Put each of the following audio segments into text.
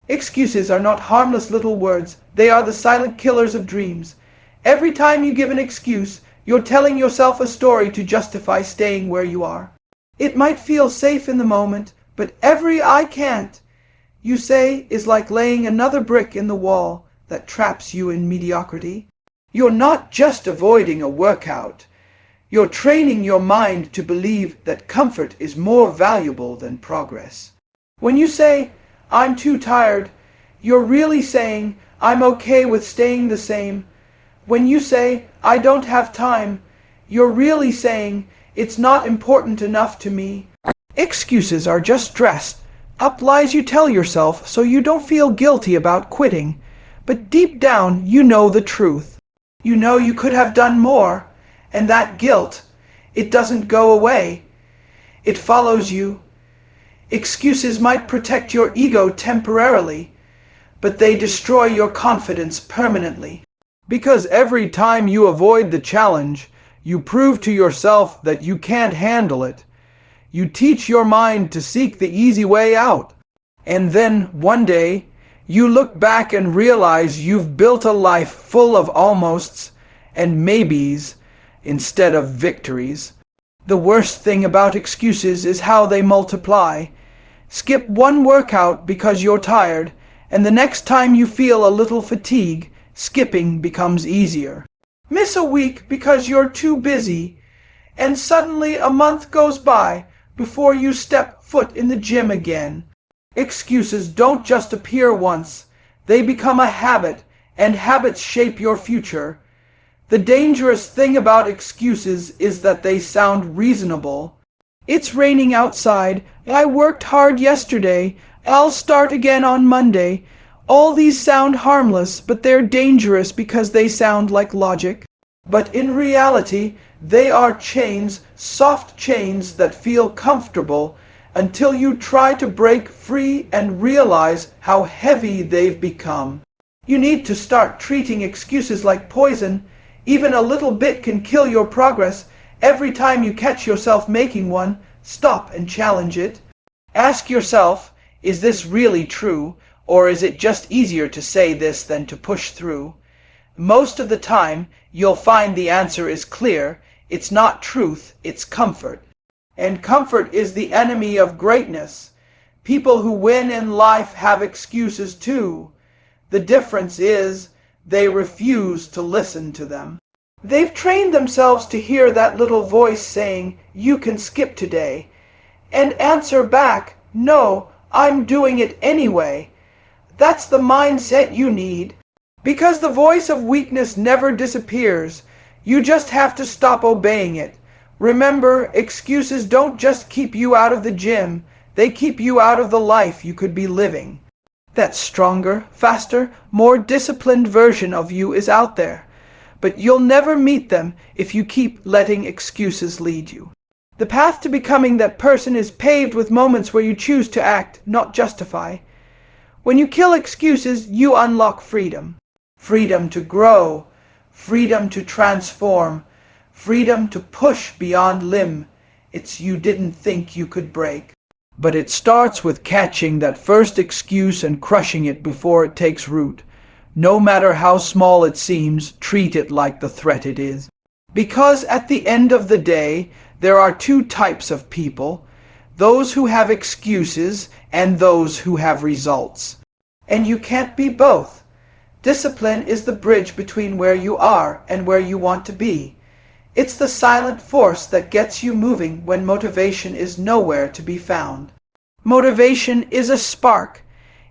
Excuses are not harmless little words. They are the silent killers of dreams. Every time you give an excuse, you're telling yourself a story to justify staying where you are. It might feel safe in the moment, but every "I can't" you say is like laying another brick in the wall that traps you in mediocrity. You're not just avoiding a workout. You're training your mind to believe that comfort is more valuable than progress. When you say, "I'm too tired," you're really saying, "I'm okay with staying the same." When you say, "I don't have time," you're really saying, "It's not important enough to me." Excuses are just dressed up lies you tell yourself so you don't feel guilty about quitting. But deep down, you know the truth. You know you could have done more, and that guilt, it doesn't go away. It follows you. Excuses might protect your ego temporarily, but they destroy your confidence permanently. Because every time you avoid the challenge, you prove to yourself that you can't handle it. You teach your mind to seek the easy way out. And then, one day, you look back and realize you've built a life full of almosts and maybes instead of victories. The worst thing about excuses is how they multiply. Skip one workout because you're tired, and the next time you feel a little fatigue, skipping becomes easier. Miss a week because you're too busy, and suddenly a month goes by before you step foot in the gym again. Excuses don't just appear once. They become a habit, and habits shape your future. The dangerous thing about excuses is that they sound reasonable. "It's raining outside. I worked hard yesterday. I'll start again on Monday." All these sound harmless, but they're dangerous because they sound like logic. But in reality, they are chains, soft chains that feel comfortable until you try to break free and realize how heavy they've become. You need to start treating excuses like poison. Even a little bit can kill your progress. Every time you catch yourself making one, stop and challenge it. Ask yourself, is this really true, or is it just easier to say this than to push through? Most of the time, you'll find the answer is clear. It's not truth, it's comfort. And comfort is the enemy of greatness. People who win in life have excuses too. The difference is they refuse to listen to them. They've trained themselves to hear that little voice saying, "You can skip today," and answer back, "No, I'm doing it anyway." That's the mindset you need. Because the voice of weakness never disappears. You just have to stop obeying it. Remember, excuses don't just keep you out of the gym. They keep you out of the life you could be living. That stronger, faster, more disciplined version of you is out there. But you'll never meet them if you keep letting excuses lead you. The path to becoming that person is paved with moments where you choose to act, not justify. When you kill excuses, you unlock freedom. Freedom to grow, freedom to transform, freedom to push beyond limits you didn't think you could break. But it starts with catching that first excuse and crushing it before it takes root. No matter how small it seems, treat it like the threat it is. Because at the end of the day, there are two types of people: those who have excuses and those who have results. And you can't be both. Discipline is the bridge between where you are and where you want to be. It's the silent force that gets you moving when motivation is nowhere to be found. Motivation is a spark.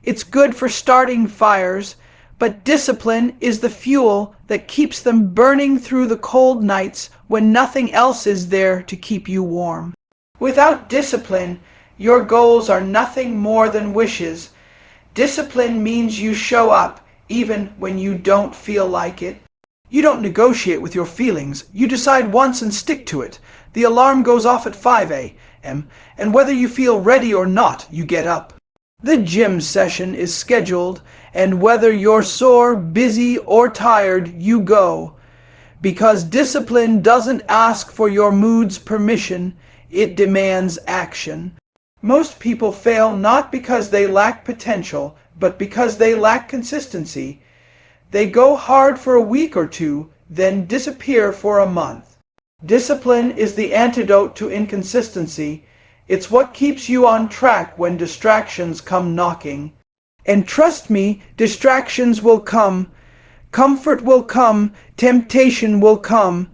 It's good for starting fires, but discipline is the fuel that keeps them burning through the cold nights when nothing else is there to keep you warm. Without discipline, your goals are nothing more than wishes. Discipline means you show up even when you don't feel like it. You don't negotiate with your feelings. You decide once and stick to it. The alarm goes off at 5 a.m., and whether you feel ready or not, you get up. The gym session is scheduled, and whether you're sore, busy, or tired, you go. Because discipline doesn't ask for your mood's permission, it demands action. Most people fail not because they lack potential, but because they lack consistency. They go hard for a week or two, then disappear for a month. Discipline is the antidote to inconsistency. It's what keeps you on track when distractions come knocking. And trust me, distractions will come. Comfort will come, temptation will come,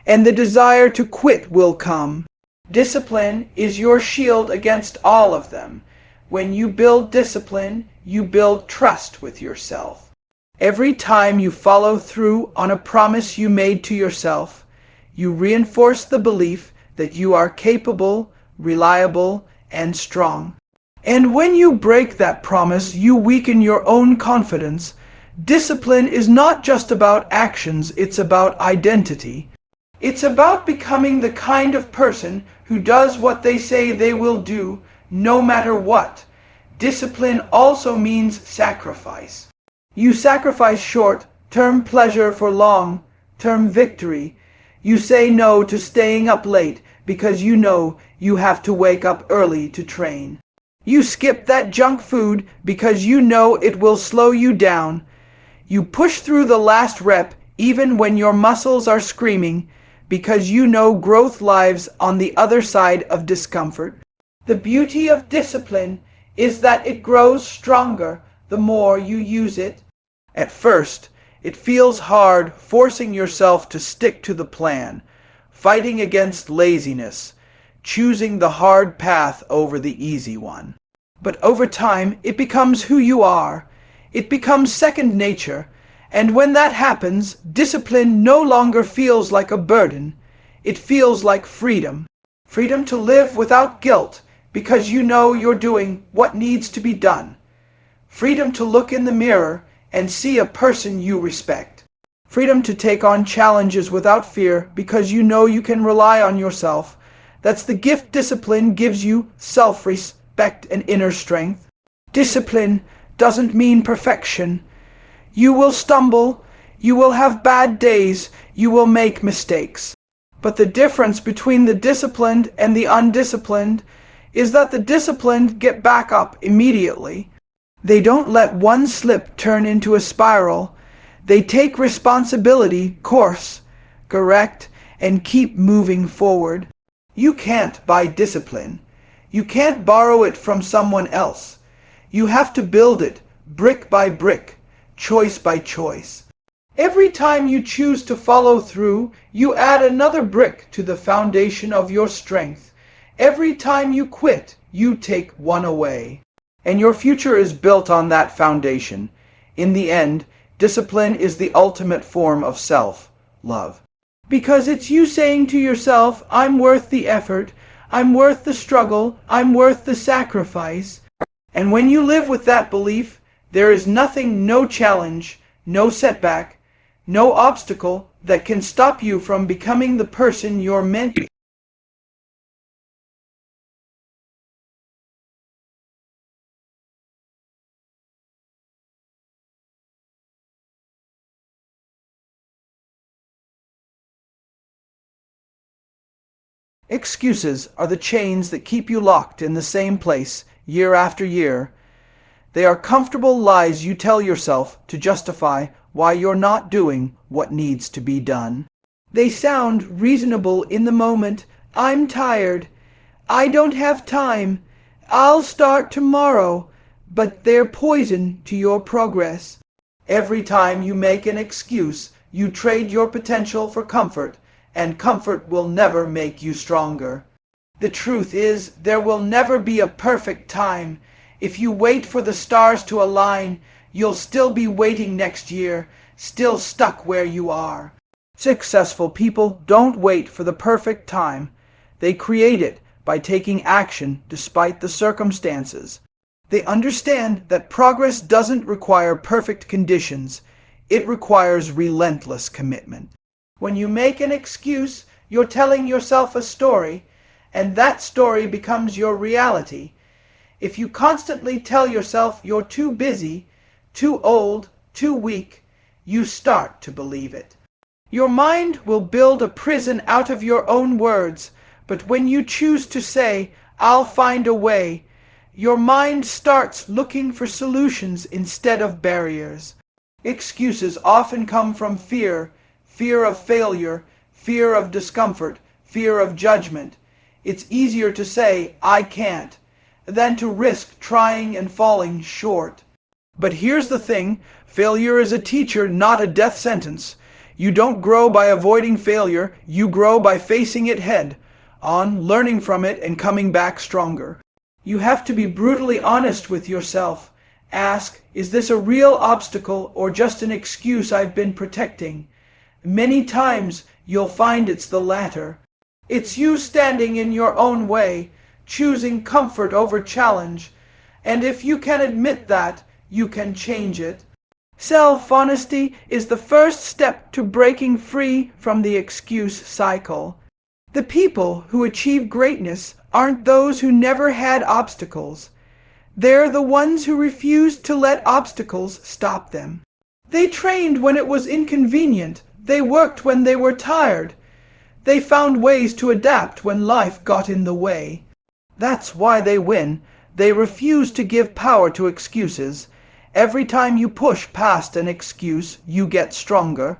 and the desire to quit will come. Discipline is your shield against all of them. When you build discipline, you build trust with yourself. Every time you follow through on a promise you made to yourself, you reinforce the belief that you are capable, reliable, and strong. And when you break that promise, you weaken your own confidence. Discipline is not just about actions, it's about identity. It's about becoming the kind of person who does what they say they will do, no matter what. Discipline also means sacrifice. You sacrifice short-term pleasure for long-term victory. You say no to staying up late because you know you have to wake up early to train. You skip that junk food because you know it will slow you down. You push through the last rep even when your muscles are screaming because you know growth lives on the other side of discomfort. The beauty of discipline is that it grows stronger the more you use it. At first, it feels hard forcing yourself to stick to the plan, fighting against laziness, choosing the hard path over the easy one. But over time, it becomes who you are. It becomes second nature, and when that happens, discipline no longer feels like a burden. It feels like freedom. Freedom to live without guilt, because you know you're doing what needs to be done. Freedom to look in the mirror and see a person you respect. Freedom to take on challenges without fear, because you know you can rely on yourself. That's the gift discipline gives you: self-respect and inner strength. Discipline doesn't mean perfection. You will stumble, you will have bad days, you will make mistakes. But the difference between the disciplined and the undisciplined is that the disciplined get back up immediately. They don't let one slip turn into a spiral. They take responsibility, course, correct, and keep moving forward. You can't buy discipline. You can't borrow it from someone else. You have to build it, brick by brick, choice by choice. Every time you choose to follow through, you add another brick to the foundation of your strength. Every time you quit, you take one away. And your future is built on that foundation. In the end, discipline is the ultimate form of self-love. Because it's you saying to yourself, I'm worth the effort, I'm worth the struggle, I'm worth the sacrifice. And when you live with that belief, there is nothing, no challenge, no setback, no obstacle that can stop you from becoming the person you're meant to be. Excuses are the chains that keep you locked in the same place year after year. They are comfortable lies you tell yourself to justify why you're not doing what needs to be done. They sound reasonable in the moment. I'm tired. I don't have time. I'll start tomorrow. But they're poison to your progress. Every time you make an excuse, you trade your potential for comfort, and comfort will never make you stronger. The truth is, there will never be a perfect time. If you wait for the stars to align, you'll still be waiting next year, still stuck where you are. Successful people don't wait for the perfect time. They create it by taking action despite the circumstances. They understand that progress doesn't require perfect conditions. It requires relentless commitment. When you make an excuse, you're telling yourself a story, and that story becomes your reality. If you constantly tell yourself you're too busy, too old, too weak, you start to believe it. Your mind will build a prison out of your own words, but when you choose to say, I'll find a way, Your mind starts looking for solutions instead of barriers. Excuses often come from fear, fear of failure, fear of discomfort, fear of judgment. It's easier to say, "I can't," than to risk trying and falling short. But here's the thing, failure is a teacher, not a death sentence. You don't grow by avoiding failure, you grow by facing it head on, learning from it, and coming back stronger. You have to be brutally honest with yourself. Ask, is this a real obstacle or just an excuse I've been protecting? Many times you'll find it's the latter. It's you standing in your own way, choosing comfort over challenge. And if you can admit that, you can change it. Self-honesty is the first step to breaking free from the excuse cycle. The people who achieve greatness aren't those who never had obstacles. They're the ones who refused to let obstacles stop them. They trained when it was inconvenient. They worked when they were tired. They found ways to adapt when life got in the way. That's why they win. They refuse to give power to excuses. Every time you push past an excuse, you get stronger.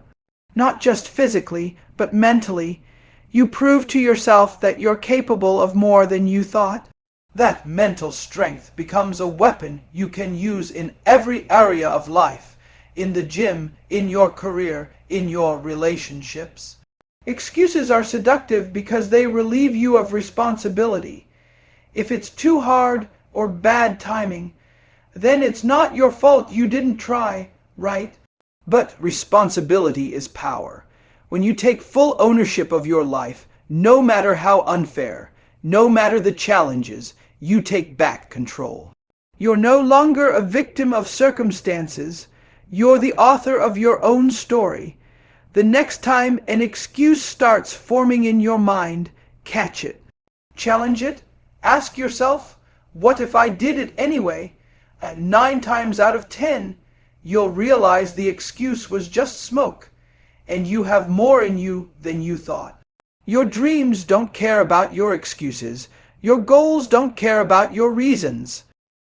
Not just physically, but mentally. You prove to yourself that you're capable of more than you thought. That mental strength becomes a weapon you can use in every area of life. In the gym, in your career, in your relationships. Excuses are seductive because they relieve you of responsibility. If it's too hard or bad timing, then it's not your fault you didn't try, right? But responsibility is power. When you take full ownership of your life, no matter how unfair, no matter the challenges, you take back control. You're no longer a victim of circumstances. You're the author of your own story. The next time an excuse starts forming in your mind, catch it. Challenge it. Ask yourself, what if I did it anyway? 9 times out of 10, you'll realize the excuse was just smoke, and you have more in you than you thought. Your dreams don't care about your excuses. Your goals don't care about your reasons.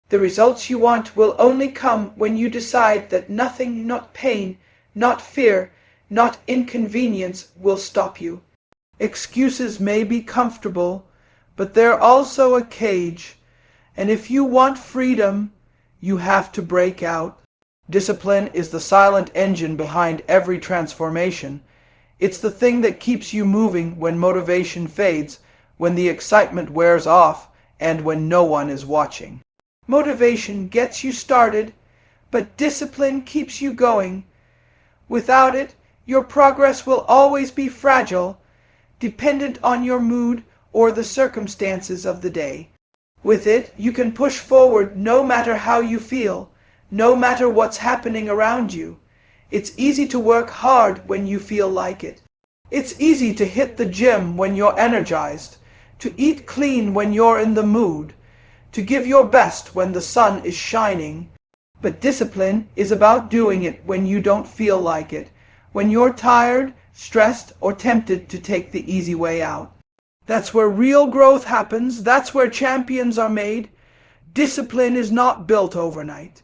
The results you want will only come when you decide that nothing, not pain, not fear, not inconvenience will stop you. Excuses may be comfortable, but they're also a cage, and if you want freedom, you have to break out. Discipline is the silent engine behind every transformation. It's the thing that keeps you moving when motivation fades, when the excitement wears off, and when no one is watching. Motivation gets you started, but discipline keeps you going. Without it, your progress will always be fragile, dependent on your mood or the circumstances of the day. With it, you can push forward no matter how you feel, no matter what's happening around you. It's easy to work hard when you feel like it. It's easy to hit the gym when you're energized, to eat clean when you're in the mood, to give your best when the sun is shining. But discipline is about doing it when you don't feel like it, when you're tired, stressed, or tempted to take the easy way out. That's where real growth happens. That's where champions are made. Discipline is not built overnight.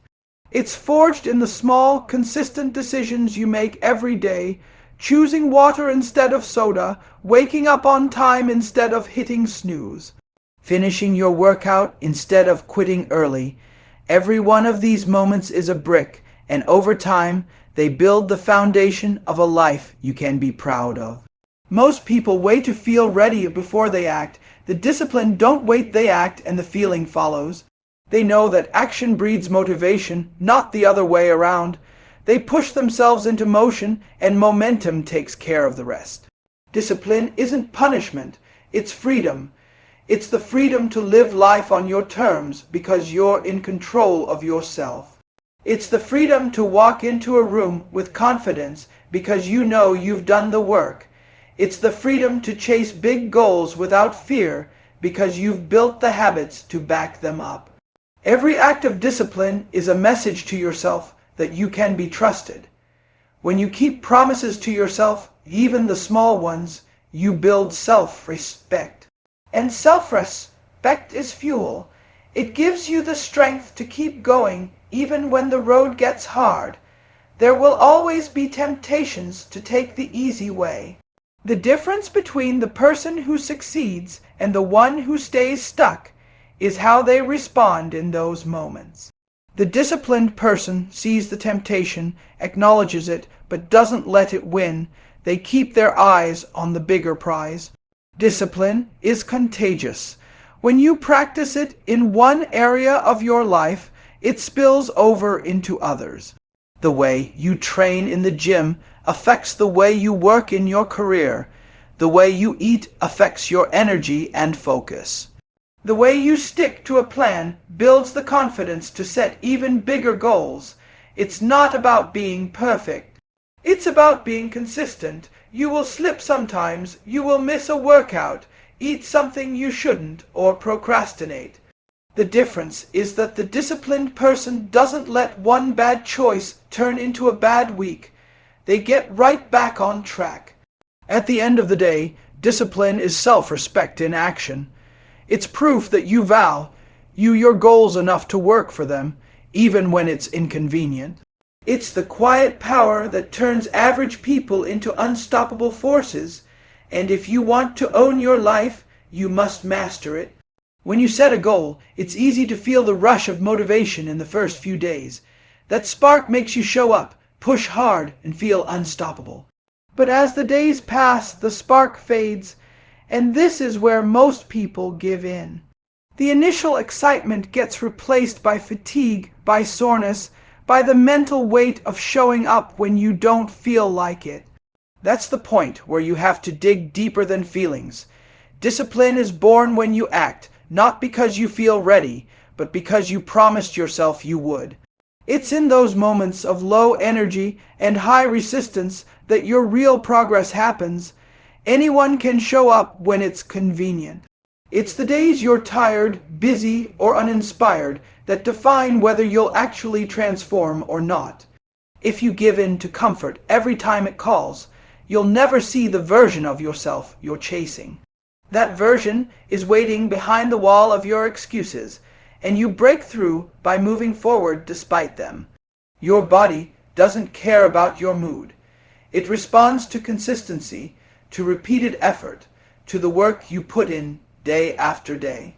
It's forged in the small, consistent decisions you make every day, choosing water instead of soda, waking up on time instead of hitting snooze, finishing your workout instead of quitting early. Every one of these moments is a brick, and over time, they build the foundation of a life you can be proud of. Most people wait to feel ready before they act. The disciplined don't wait, they act, and the feeling follows. They know that action breeds motivation, not the other way around. They push themselves into motion, and momentum takes care of the rest. Discipline isn't punishment, it's freedom. It's the freedom to live life on your terms because you're in control of yourself. It's the freedom to walk into a room with confidence because you know you've done the work. It's the freedom to chase big goals without fear because you've built the habits to back them up. Every act of discipline is a message to yourself that you can be trusted. When you keep promises to yourself, even the small ones, you build self-respect. And self-respect is fuel. It gives you the strength to keep going even when the road gets hard. There will always be temptations to take the easy way. The difference between the person who succeeds and the one who stays stuck is how they respond in those moments. The disciplined person sees the temptation, acknowledges it, but doesn't let it win. They keep their eyes on the bigger prize. Discipline is contagious. When you practice it in one area of your life, it spills over into others. The way you train in the gym affects the way you work in your career. The way you eat affects your energy and focus. The way you stick to a plan builds the confidence to set even bigger goals. It's not about being perfect. It's about being consistent. You will slip sometimes, you will miss a workout, eat something you shouldn't, or procrastinate. The difference is that the disciplined person doesn't let one bad choice turn into a bad week. They get right back on track. At the end of the day, discipline is self-respect in action. It's proof that you value your goals enough to work for them, even when it's inconvenient. It's the quiet power that turns average people into unstoppable forces, and if you want to own your life, you must master it. When you set a goal, it's easy to feel the rush of motivation in the first few days. That spark makes you show up, push hard, and feel unstoppable. But as the days pass, the spark fades, and this is where most people give in. The initial excitement gets replaced by fatigue, by soreness, by the mental weight of showing up when you don't feel like it. That's the point where you have to dig deeper than feelings. Discipline is born when you act, not because you feel ready, but because you promised yourself you would. It's in those moments of low energy and high resistance that your real progress happens. Anyone can show up when it's convenient. It's the days you're tired, busy, or uninspired that define whether you'll actually transform or not. If you give in to comfort every time it calls, you'll never see the version of yourself you're chasing. That version is waiting behind the wall of your excuses, and you break through by moving forward despite them. Your body doesn't care about your mood. It responds to consistency, to repeated effort, to the work you put in day after day.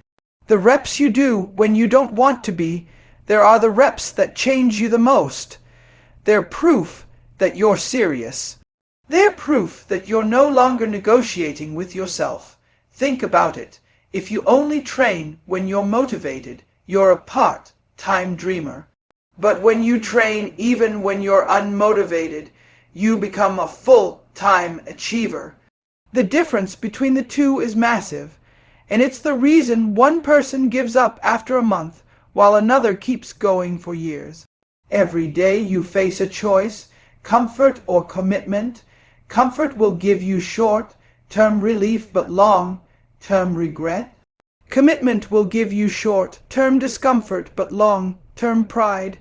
The reps you do when you don't want to be, there are the reps that change you the most. They're proof that you're serious. They're proof that you're no longer negotiating with yourself. Think about it. If you only train when you're motivated, you're a part-time dreamer. But when you train even when you're unmotivated, you become a full-time achiever. The difference between the two is massive, and it's the reason one person gives up after a month while another keeps going for years. Every day you face a choice, comfort or commitment. Comfort will give you short-term relief but long-term regret. Commitment will give you short-term discomfort but long-term pride.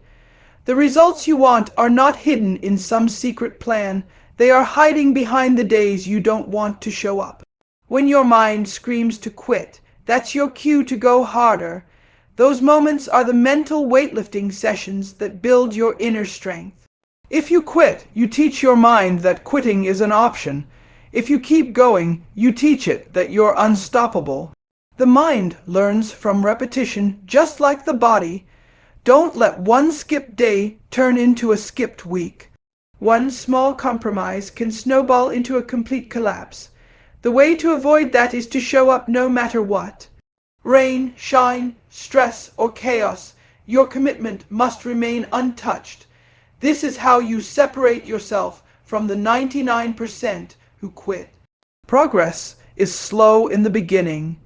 The results you want are not hidden in some secret plan. They are hiding behind the days you don't want to show up. When your mind screams to quit, that's your cue to go harder. Those moments are the mental weightlifting sessions that build your inner strength. If you quit, you teach your mind that quitting is an option. If you keep going, you teach it that you're unstoppable. The mind learns from repetition just like the body. Don't let one skipped day turn into a skipped week. One small compromise can snowball into a complete collapse. The way to avoid that is to show up no matter what. Rain, shine, stress, or chaos, your commitment must remain untouched. This is how you separate yourself from the 99% who quit. Progress is slow in the beginning.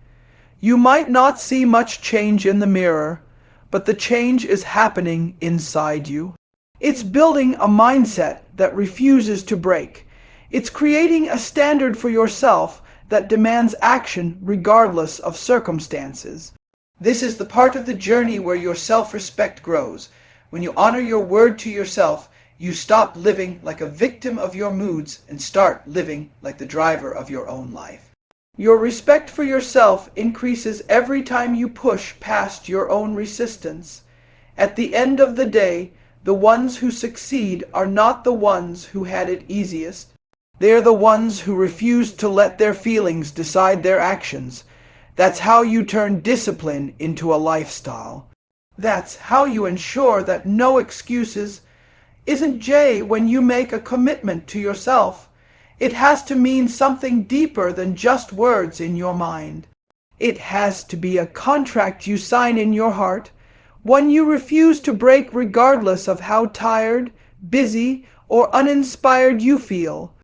You might not see much change in the mirror, but the change is happening inside you. It's building a mindset that refuses to break. It's creating a standard for yourself that demands action regardless of circumstances. This is the part of the journey where your self-respect grows. When you honor your word to yourself, you stop living like a victim of your moods and start living like the driver of your own life. Your respect for yourself increases every time you push past your own resistance. At the end of the day, the ones who succeed are not the ones who had it easiest. They are the ones who refuse to let their feelings decide their actions. That's how you turn discipline into a lifestyle. That's how you ensure that no excuses isn't J when you make a commitment to yourself. It has to mean something deeper than just words in your mind. It has to be a contract you sign in your heart, one you refuse to break regardless of how tired, busy, or uninspired you feel.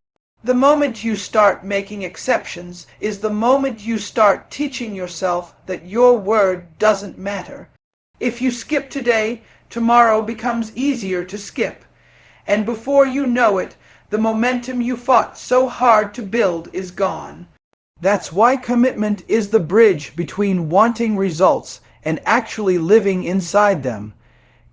The moment you start making exceptions is the moment you start teaching yourself that your word doesn't matter. If you skip today, tomorrow becomes easier to skip, and before you know it, the momentum you fought so hard to build is gone. That's why commitment is the bridge between wanting results and actually living inside them.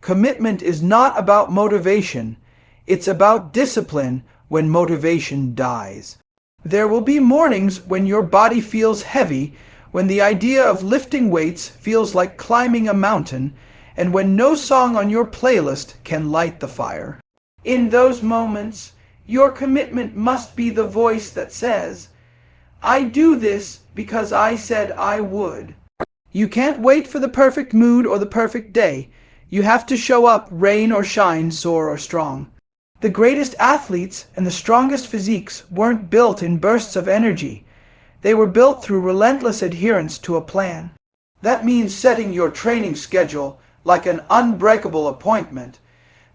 Commitment is not about motivation. It's about discipline when motivation dies. There will be mornings when your body feels heavy, when the idea of lifting weights feels like climbing a mountain, and when no song on your playlist can light the fire. In those moments, your commitment must be the voice that says, "I do this because I said I would." You can't wait for the perfect mood or the perfect day. You have to show up, rain or shine, sore or strong. The greatest athletes and the strongest physiques weren't built in bursts of energy. They were built through relentless adherence to a plan. That means setting your training schedule like an unbreakable appointment,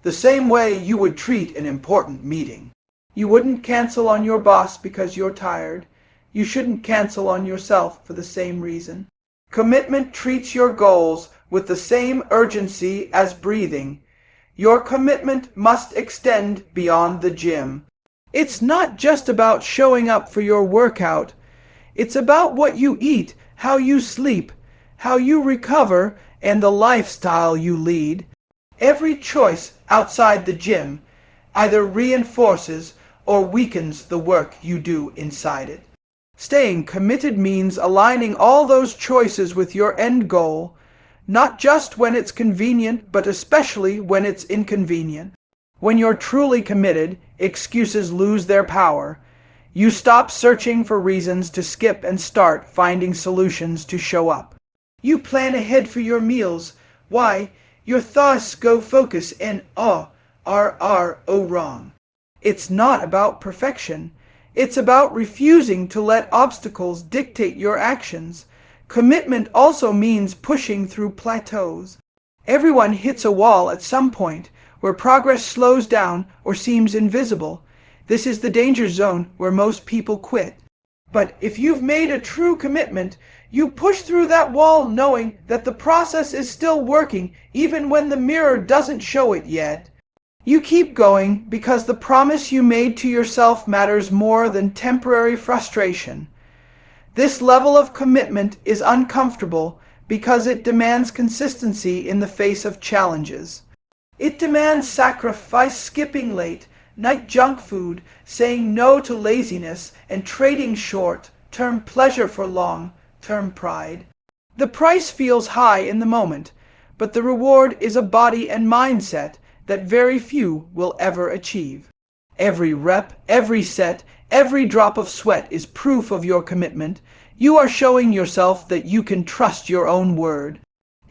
the same way you would treat an important meeting. You wouldn't cancel on your boss because you're tired. You shouldn't cancel on yourself for the same reason. Commitment treats your goals with the same urgency as breathing. Your commitment must extend beyond the gym. It's not just about showing up for your workout. It's about what you eat, how you sleep, how you recover, and the lifestyle you lead. Every choice outside the gym either reinforces or weakens the work you do inside it. Staying committed means aligning all those choices with your end goal, not just when it's convenient, but especially when it's inconvenient. When you're truly committed, excuses lose their power. You stop searching for reasons to skip and start finding solutions to show up. You plan ahead for your meals. Why? Your thoughts go focus and wrong. It's not about perfection. It's about refusing to let obstacles dictate your actions. Commitment also means pushing through plateaus. Everyone hits a wall at some point where progress slows down or seems invisible. This is the danger zone where most people quit. But if you've made a true commitment, you push through that wall knowing that the process is still working even when the mirror doesn't show it yet. You keep going because the promise you made to yourself matters more than temporary frustration. This level of commitment is uncomfortable because it demands consistency in the face of challenges. It demands sacrifice, skipping late, night junk food, saying no to laziness, and trading short-term pleasure for long-term pride. The price feels high in the moment, but the reward is a body and mindset that very few will ever achieve. Every rep, every set, every drop of sweat is proof of your commitment. You are showing yourself that you can trust your own word.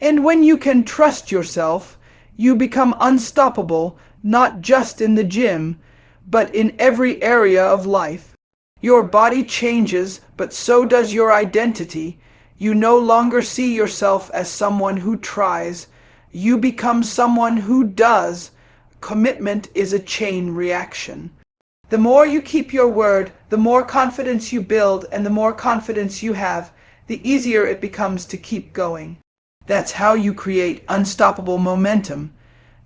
And when you can trust yourself, you become unstoppable, not just in the gym, but in every area of life. Your body changes, but so does your identity. You no longer see yourself as someone who tries. You become someone who does. Commitment is a chain reaction. The more you keep your word, the more confidence you build, and the more confidence you have, the easier it becomes to keep going. That's how you create unstoppable momentum,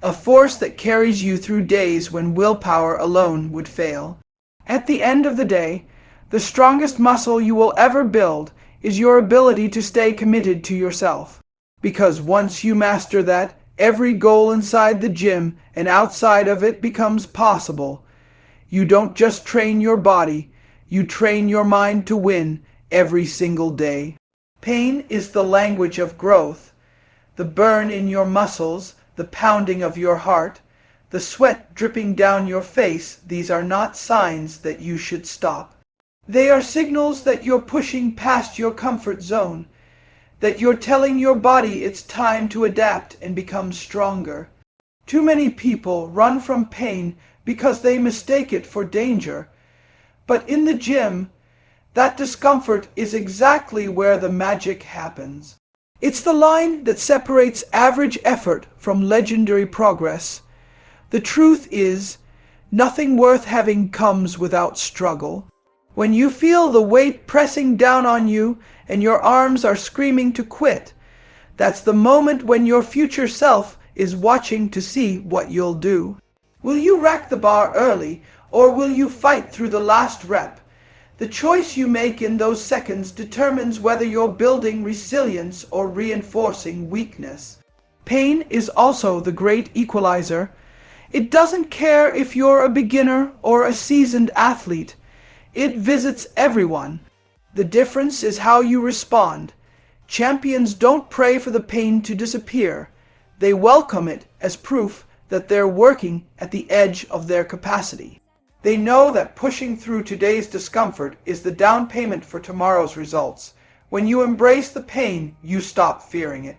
a force that carries you through days when willpower alone would fail. At the end of the day, the strongest muscle you will ever build is your ability to stay committed to yourself. Because once you master that, every goal inside the gym and outside of it becomes possible. You don't just train your body, you train your mind to win every single day. Pain is the language of growth. The burn in your muscles, the pounding of your heart, the sweat dripping down your face, these are not signs that you should stop. They are signals that you're pushing past your comfort zone, that you're telling your body it's time to adapt and become stronger. Too many people run from pain because they mistake it for danger. But in the gym, that discomfort is exactly where the magic happens. It's the line that separates average effort from legendary progress. The truth is, nothing worth having comes without struggle. When you feel the weight pressing down on you and your arms are screaming to quit, that's the moment when your future self is watching to see what you'll do. Will you rack the bar early, or will you fight through the last rep? The choice you make in those seconds determines whether you're building resilience or reinforcing weakness. Pain is also the great equalizer. It doesn't care if you're a beginner or a seasoned athlete. It visits everyone. The difference is how you respond. Champions don't pray for the pain to disappear. They welcome it as proof that they're working at the edge of their capacity. They know that pushing through today's discomfort is the down payment for tomorrow's results. When you embrace the pain, you stop fearing it.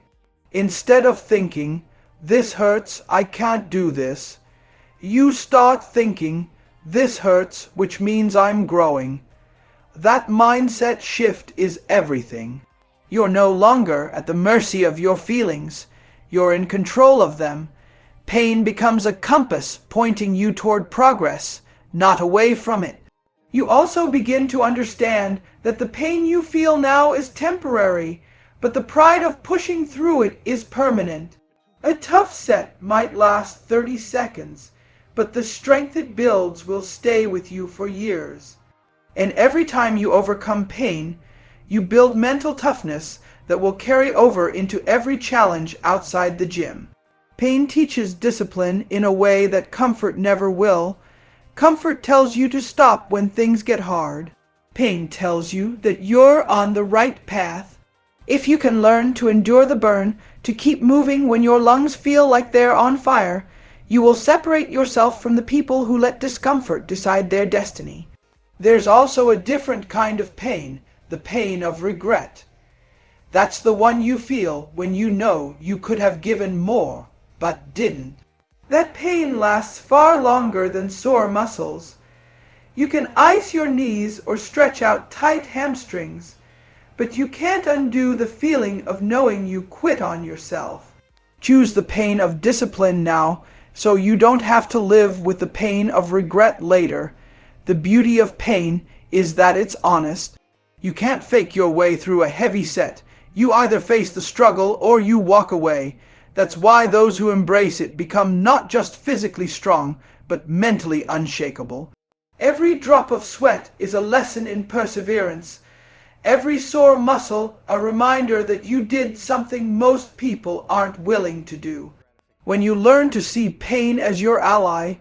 Instead of thinking, "This hurts, I can't do this," you start thinking, "This hurts, which means I'm growing." That mindset shift is everything. You're no longer at the mercy of your feelings. You're in control of them. Pain becomes a compass pointing you toward progress, not away from it. You also begin to understand that the pain you feel now is temporary, but the pride of pushing through it is permanent. A tough set might last 30 seconds, but the strength it builds will stay with you for years. And every time you overcome pain, you build mental toughness that will carry over into every challenge outside the gym. Pain teaches discipline in a way that comfort never will. Comfort tells you to stop when things get hard. Pain tells you that you're on the right path. If you can learn to endure the burn, to keep moving when your lungs feel like they're on fire, you will separate yourself from the people who let discomfort decide their destiny. There's also a different kind of pain, the pain of regret. That's the one you feel when you know you could have given more, but didn't. That pain lasts far longer than sore muscles. You can ice your knees or stretch out tight hamstrings, but you can't undo the feeling of knowing you quit on yourself. Choose the pain of discipline now, so you don't have to live with the pain of regret later. The beauty of pain is that it's honest. You can't fake your way through a heavy set. You either face the struggle or you walk away. That's why those who embrace it become not just physically strong, but mentally unshakable. Every drop of sweat is a lesson in perseverance. Every sore muscle a reminder that you did something most people aren't willing to do. When you learn to see pain as your ally,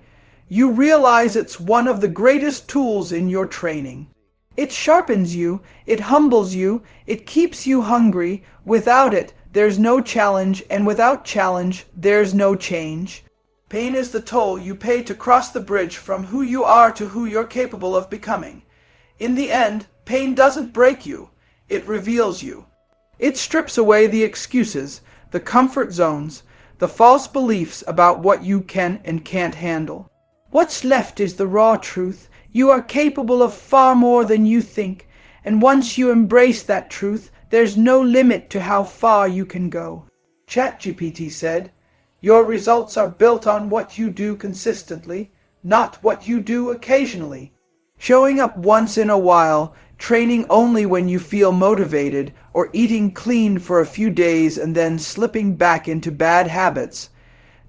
you realize it's one of the greatest tools in your training. It sharpens you, it humbles you, it keeps you hungry. Without it, there's no challenge, and without challenge, there's no change. Pain is the toll you pay to cross the bridge from who you are to who you're capable of becoming. In the end, pain doesn't break you, it reveals you. It strips away the excuses, the comfort zones, the false beliefs about what you can and can't handle. What's left is the raw truth. You are capable of far more than you think, and once you embrace that truth, there's no limit to how far you can go. ChatGPT said, "Your results are built on what you do consistently, not what you do occasionally." Showing up once in a while, training only when you feel motivated, or eating clean for a few days and then slipping back into bad habits,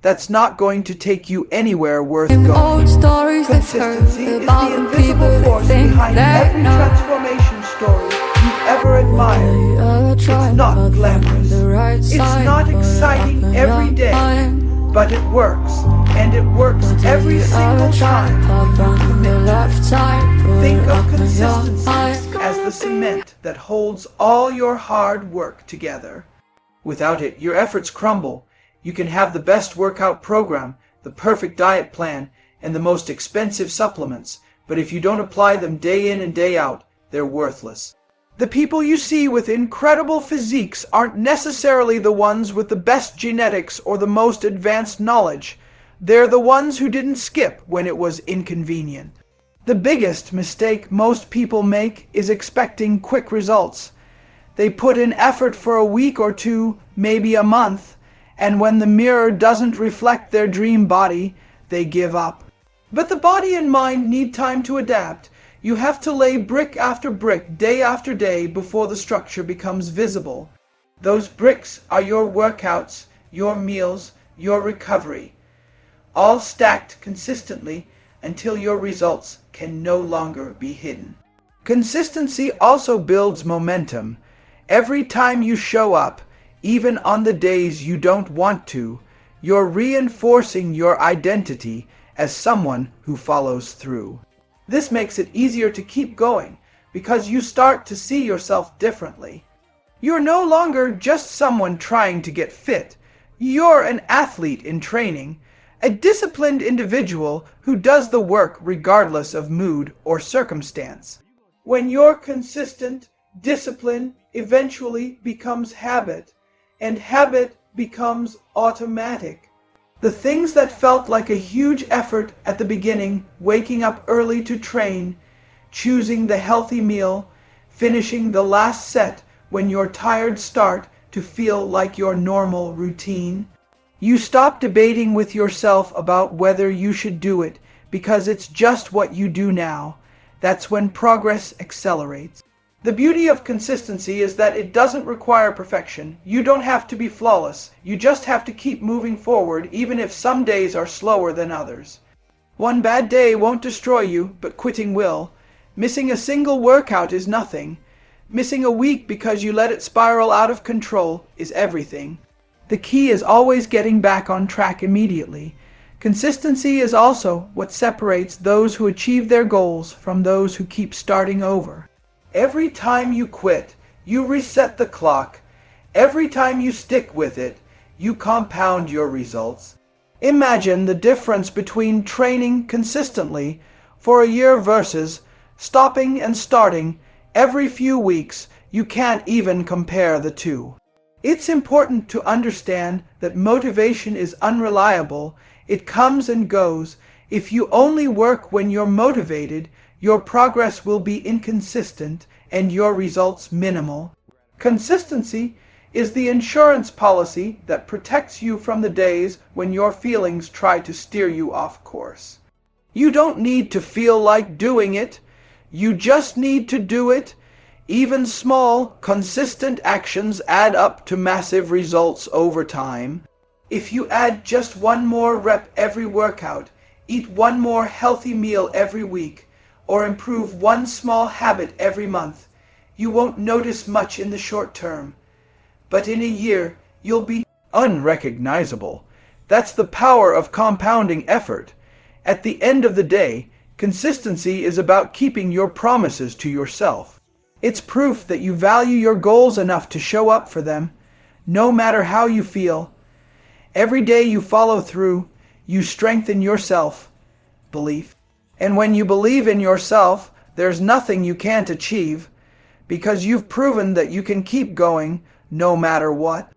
that's not going to take you anywhere worth going. Consistency is the invisible force behind every transformation story you've ever admired. It's not glamorous. It's not exciting every day, but it works, and it works every single time you commit to it. Think of consistency as the cement that holds all your hard work together. Without it, your efforts crumble. You can have the best workout program, the perfect diet plan, and the most expensive supplements, but if you don't apply them day in and day out, they're worthless. The people you see with incredible physiques aren't necessarily the ones with the best genetics or the most advanced knowledge. They're the ones who didn't skip when it was inconvenient. The biggest mistake most people make is expecting quick results. They put in effort for a week or two, maybe a month, and when the mirror doesn't reflect their dream body, they give up. But the body and mind need time to adapt. You have to lay brick after brick, day after day, before the structure becomes visible. Those bricks are your workouts, your meals, your recovery, all stacked consistently until your results can no longer be hidden. Consistency also builds momentum. Every time you show up, even on the days you don't want to, you're reinforcing your identity as someone who follows through. This makes it easier to keep going because you start to see yourself differently. You're no longer just someone trying to get fit. You're an athlete in training, a disciplined individual who does the work regardless of mood or circumstance. When you're consistent, discipline eventually becomes habit, and habit becomes automatic. The things that felt like a huge effort at the beginning, waking up early to train, choosing the healthy meal, finishing the last set when you're tired, start to feel like your normal routine. You stop debating with yourself about whether you should do it because it's just what you do now. That's when progress accelerates. The beauty of consistency is that it doesn't require perfection. You don't have to be flawless. You just have to keep moving forward, even if some days are slower than others. One bad day won't destroy you, but quitting will. Missing a single workout is nothing. Missing a week because you let it spiral out of control is everything. The key is always getting back on track immediately. Consistency is also what separates those who achieve their goals from those who keep starting over. Every time you quit, you reset the clock. Every time you stick with it, you compound your results. Imagine the difference between training consistently for a year versus stopping and starting every few weeks. You can't even compare the two. It's important to understand that motivation is unreliable. It comes and goes. If you only work when you're motivated, your progress will be inconsistent and your results minimal. Consistency is the insurance policy that protects you from the days when your feelings try to steer you off course. You don't need to feel like doing it. You just need to do it. Even small, consistent actions add up to massive results over time. If you add just one more rep every workout, eat one more healthy meal every week, or improve one small habit every month, you won't notice much in the short term. But in a year, you'll be unrecognizable. That's the power of compounding effort. At the end of the day, consistency is about keeping your promises to yourself. It's proof that you value your goals enough to show up for them, no matter how you feel. Every day you follow through, you strengthen your self-belief. And when you believe in yourself, there's nothing you can't achieve, because you've proven that you can keep going no matter what.